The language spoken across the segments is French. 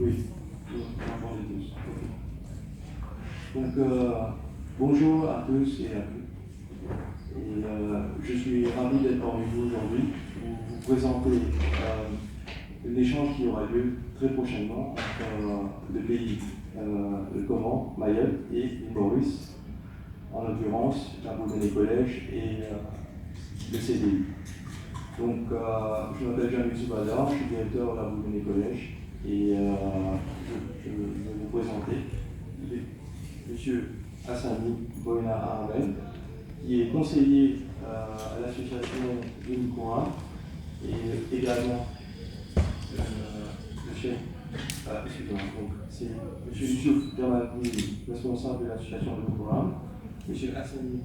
Oui, j'entends tous. Donc, bonjour à tous et à toutes. Et je suis ravi d'être parmi vous aujourd'hui pour vous présenter l'échange qui aura lieu très prochainement entre le pays le Comores, Mayotte et l'île Maurice, en l'occurrence la Bourdonnais Collège et le CDI. Donc, je m'appelle Jean-Luc Soubada, je suis directeur de la Bourdonnais Collège et je vais vous présenter M. Hassani Boina Ahmed, qui est conseiller à l'association Unicora et également le chef, excusez-moi, donc c'est M. Youssouf Jamaloui, responsable de l'association Unicora, M. Hassani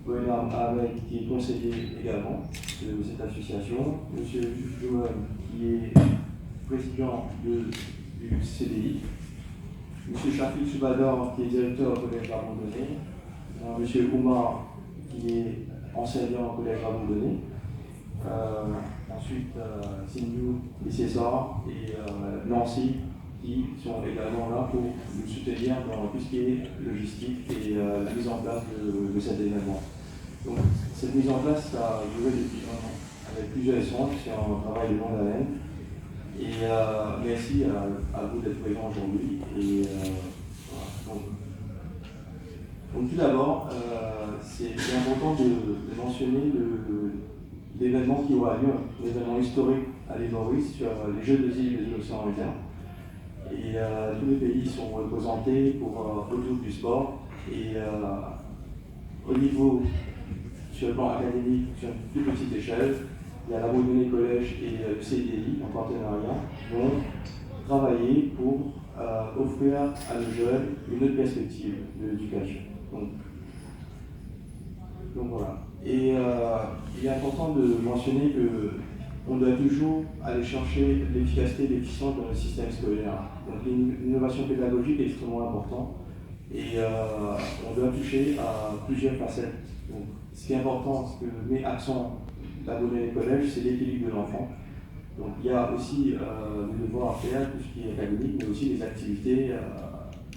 Boina Ahmed, qui est conseiller également de cette association, M. Youssouf Jamaloui, qui est président du CDI, M. Shafik Soubador, qui est directeur au collège Abandonné, M. Oumar, qui est enseignant au collège Abandonné, ensuite Sindou et César et Nancy, qui sont également là pour nous soutenir dans tout ce qui est logistique et la mise en place de cet événement. Donc, cette mise en place a duré depuis 1 an, avec plusieurs échanges, c'est un travail de longue haleine. Et merci à vous d'être présents aujourd'hui. Et voilà. Donc tout d'abord, c'est important de mentionner l'événement qui aura lieu, l'événement historique à l'île Maurice sur les Jeux des îles de l'océan Indien. Et tous les pays sont représentés autour du sport. Et au niveau, sur le plan académique, sur une plus petite échelle, il y a la Bourdonnais Collège et le CDI en partenariat vont travailler pour offrir à nos jeunes une autre perspective de l'éducation. Donc voilà. Et il est important de mentionner qu'on doit toujours aller chercher l'efficacité et l'efficience dans le système scolaire. Donc l'innovation pédagogique est extrêmement importante et on doit toucher à plusieurs facettes. Donc, ce qui est important, ce que met accent la Bourdonnais Collège, c'est l'équilibre de l'enfant. Donc il y a aussi des devoirs à faire, tout ce qui est académique, mais aussi des activités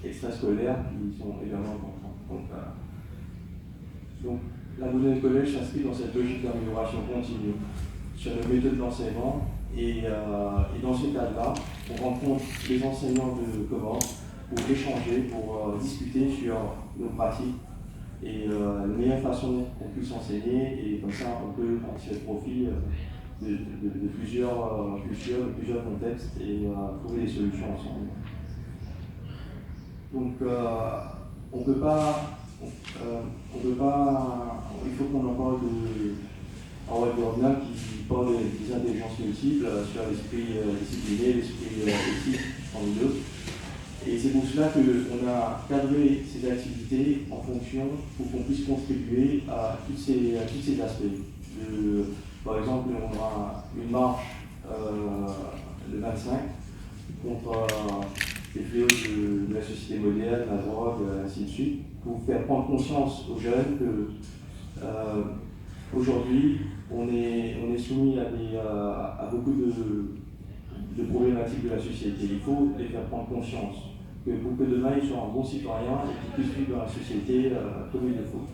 extrascolaires qui sont également importantes. Donc la Bourdonnais Collège s'inscrit dans cette logique d'amélioration continue sur nos méthodes d'enseignement et dans ce cadre-là, on rencontre les enseignants de Comores pour échanger, pour discuter sur nos pratiques et la meilleure façon qu'on puisse enseigner, et comme ça on peut en tirer profit de plusieurs contextes et trouver des solutions ensemble. Donc il faut qu'on en parle de Howard Gardner qui parle des intelligences multiples sur l'esprit discipliné, l'esprit éthique parmi d'autres. Et c'est pour cela qu'on a cadré ces activités en fonction pour qu'on puisse contribuer à tous ces aspects. Par exemple, on aura une marche le 25 contre les fléaux de la société moderne, la drogue, ainsi de suite, pour faire prendre conscience aux jeunes qu'aujourd'hui, on est soumis à beaucoup de problématiques de la société. Il faut les faire prendre conscience pour que demain ils soient un bon citoyen et qu'ils puissent vivre dans la société comme il le faut.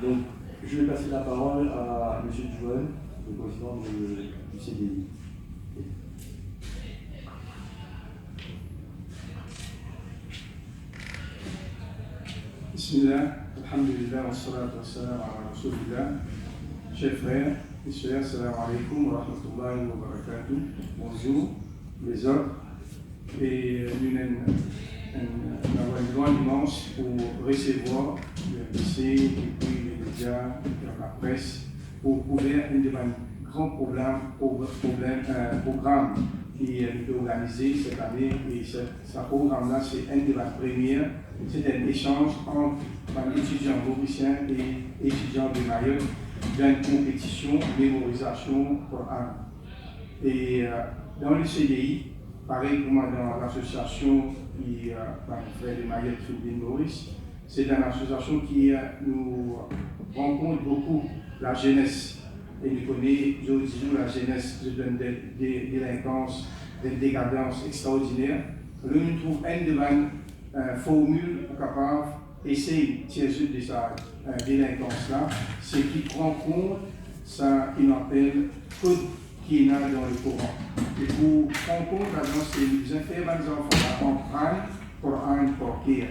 Donc, je vais passer la parole à M. Djouane, le président du CDI. Bismillah, alhamdulillah, wa salatu wa salam ala rasulillah. Chers frères et sœurs, assalamu alaikum wa rahmatullahi wa barakatuh. Bonjour les autres. Et nous avons une grande immense pour recevoir le lycée et puis les médias, la presse, pour couvrir un des grands programmes qui est organisé cette année. Et ce programme-là, c'est un de la première. C'est un échange entre étudiants mauriciens et étudiants de Mayotte dans une compétition de mémorisation Coran. Et dans le CDI, pareil comme dans l'association qui fait de Mayotte sur l'île Maurice, c'est une association qui nous rencontre beaucoup la jeunesse. Et nous connaissons la jeunesse, je donne des délinquances d'une décadence extraordinaire. Là, nous trouvons une formule capable d'essayer de tirer de sa délinquance-là, ce qui prend compte ça qu'on appelle code qui est dans le Coran. Et pour prendre compte là-dedans, c'est nous faire les enfants comprendre Coran pour qui.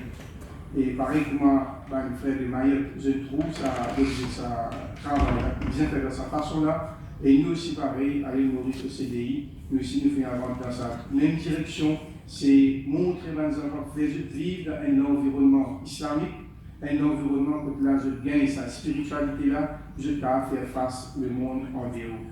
Et pareil comme le frère de Maïr, je trouve ça travaille bien fait de cette façon-là. Et nous aussi, pareil, à l'île Maurice au CDI, nous aussi nous faisons avant dans sa même direction, c'est montrer aux enfants vivre dans un environnement islamique, un environnement où là je gagne sa spiritualité-là, je peux faire face au monde en dehors.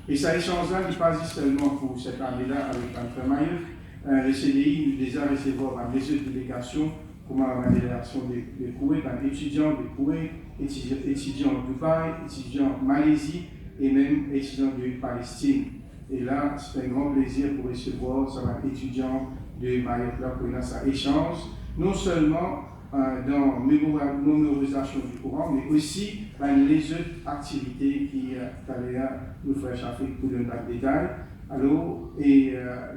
Et ça échange-là n'est pas juste seulement pour cette année-là avec le frère Maïr. Le CDI nous déjà recevoir les autres délégations, comme la délégation de Koweït, étudiants de Koweït, étudiants de Dubaï, étudiants de Malaisie et même étudiants de Palestine. Et là, c'est un grand plaisir pour recevoir ça, étudiants de Mayotte là pour ça échange, non seulement dans la mémorisation du Coran, mais aussi les autres activités qui nous font échapper pour donner des détails. Alors, il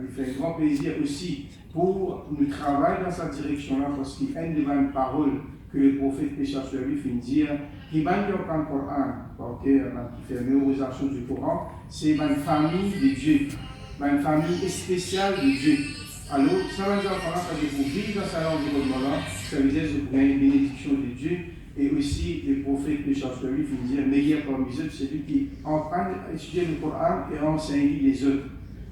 fait un grand plaisir aussi pour nous travailler dans cette direction-là, parce qu'il y a une parole que le prophète Pécheur sur lui fait dire, qui va dire quand le Coran, qui fait la mémorisation du Coran, c'est une famille de Dieu, une famille spéciale de Dieu. Alors, ça va dire que pour vivre dans cet environnement-là, ça veut dire que vous avez une bénédiction de Dieu. Et aussi, le prophète Pécheur sur lui fait dire, meilleur parmi les autres, c'est lui qui apprend à étudier le Coran et enseigne les autres.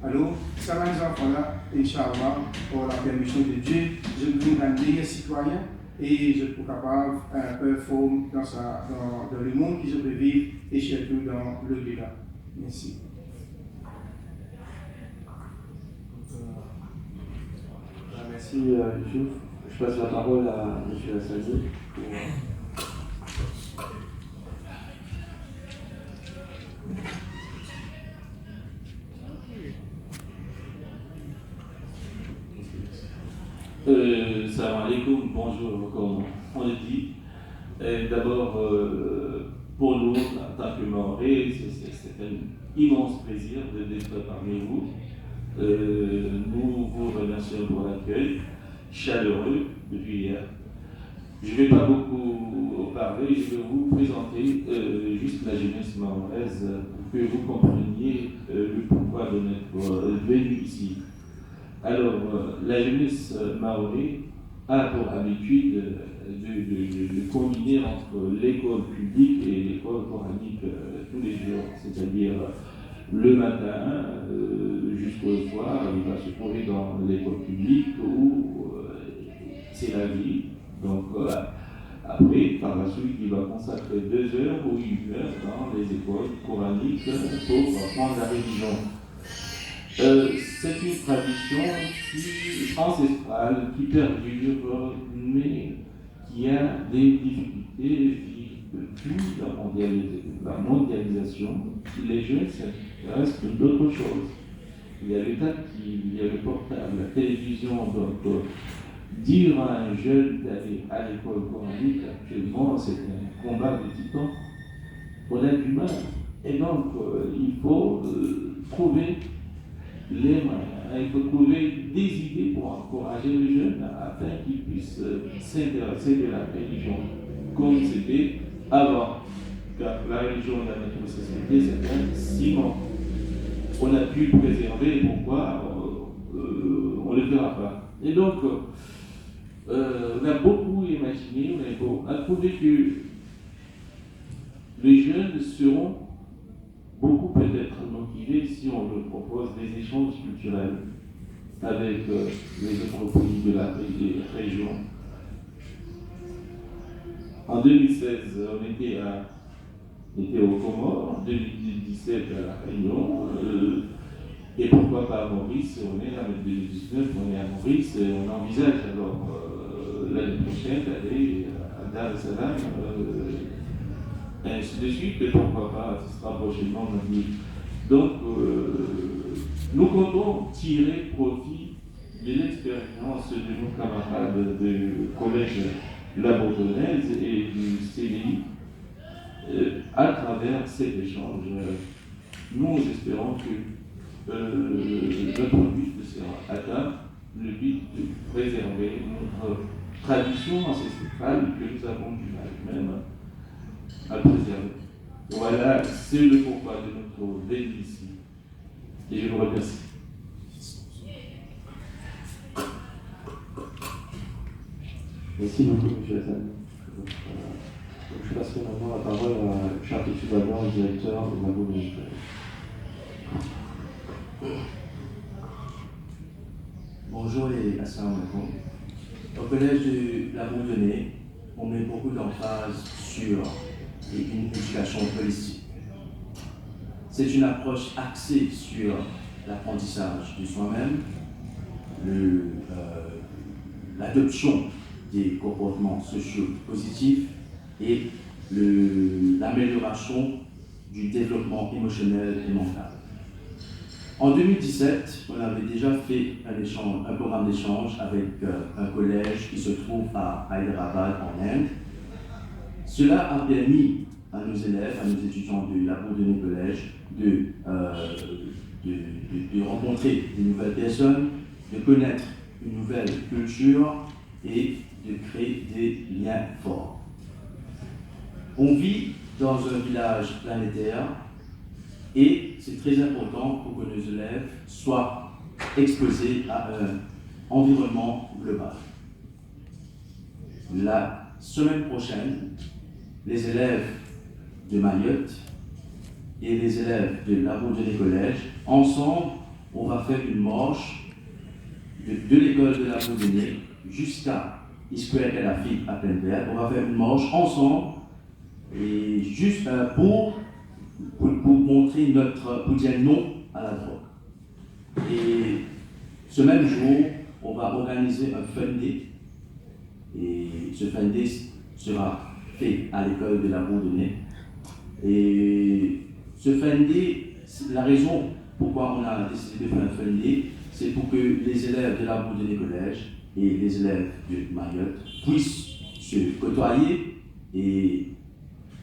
Alors, ça va nous enfants-là, Inch'Allah, pour la permission de Dieu, je deviens un meilleur citoyen et je suis capable de performer dans le monde que je peux vivre et surtout dans le delà. Merci. Merci Youssouf. Je passe la parole à M. Assadi pour. Salam alaikum, bonjour, comme on le dit. D'abord, pour nous, en tant que Mahorais, c'est un immense plaisir d'être parmi vous. Nous vous remercions pour l'accueil chaleureux depuis hier. Je ne vais pas beaucoup parler, je vais vous présenter juste la jeunesse mahoraise pour que vous compreniez le pourquoi de notre venue ici. Alors, la jeunesse mahorais a pour habitude de combiner entre l'école publique et l'école coranique tous les jours, c'est-à-dire le matin jusqu'au soir, il va se trouver dans l'école publique où c'est la vie. Donc, après, par la suite, il va consacrer 2 heures ou 1 heure dans les écoles coraniques pour apprendre la religion. C'est une tradition ancestrale qui perdure, mais qui a des difficultés depuis la mondialisation. Les jeunes, ça reste d'autres choses. Il y a le tactile, il y a le portable, la télévision. Donc, dire à un jeune d'aller à l'école coranique, actuellement, c'est un combat de titans. On a du mal. Et donc, il faut trouver les moyens, il faut trouver des idées pour encourager les jeunes afin qu'ils puissent s'intéresser de la religion comme c'était avant. Car la religion dans notre société, c'est un ciment. On a pu le préserver, pourquoi on ne le fera pas. Et donc, on a beaucoup imaginé, on a trouvé que les jeunes seront beaucoup peut-être motivés si on leur propose des échanges culturels avec les autres pays de la région. En 2016, on était aux Comores, en 2017 à La Réunion, et pourquoi pas à Maurice. On est là en 2019, on est à Maurice, et on envisage alors l'année prochaine d'aller à Dar es Salaam, et ainsi de suite, et pourquoi pas, ce sera prochainement lundi. Donc, nous comptons tirer profit de l'expérience de nos camarades du collège La Bourdonnaise et du CDI à travers cet échange. Nous espérons que notre but le but de préserver notre tradition ancestrale que nous avons du mal même à préserver. Voilà, c'est le pourquoi de notre veille ici. Et je vous remercie. Merci beaucoup, M. Hassan. Je passerai maintenant la parole à Charles Tubaban, directeur de la Bourgogne. Bonjour et assalamu alaikum. Au collège de la Bourdonnais, on met beaucoup d'emphase sur une éducation holistique. C'est une approche axée sur l'apprentissage de soi-même, l'adoption des comportements sociaux positifs et l'amélioration du développement émotionnel et mental. En 2017, on avait déjà fait un programme d'échange avec un collège qui se trouve à Hyderabad en Inde. Cela a permis à nos élèves, à nos étudiants de la Bourdonnais Collège de rencontrer de nouvelles personnes, de connaître une nouvelle culture et de créer des liens forts. On vit dans un village planétaire et c'est très important pour que nos élèves soient exposés à un environnement global. La semaine prochaine, les élèves de Mayotte et les élèves de la Bourdonnais Collège, ensemble, on va faire une marche de l'école de la Bourdonnais jusqu'à Iskwel Kadhafi à Penver. On va faire une marche ensemble et juste pour montrer pour dire non à la drogue. Et ce même jour, on va organiser un fun day. Et ce fun day sera fait à l'école de la Bourdonnais. Et ce fun day, la raison pourquoi on a décidé de faire un fun day, c'est pour que les élèves de la Bourdonnais Collège et les élèves de Mayotte puissent se côtoyer et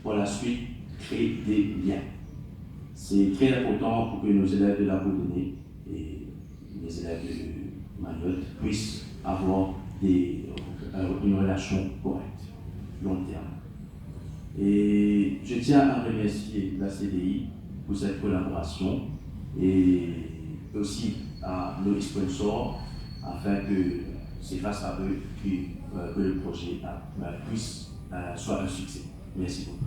pour la suite créer des liens. C'est très important pour que nos élèves de la Bourdonnais et les élèves de Mayotte puissent avoir une relation correcte, long terme. Et je tiens à remercier la CDI pour cette collaboration et aussi à nos sponsors afin que c'est grâce à eux que le projet soit un succès. Merci beaucoup.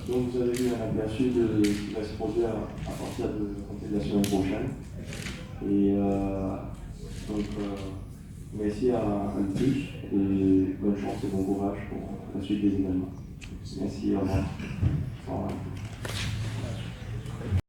Donc vous avez eu un aperçu de ce qui va se produire à partir de la semaine prochaine. Et merci à tous et bonne chance et bon courage pour la suite des événements. Merci, au revoir. Au revoir.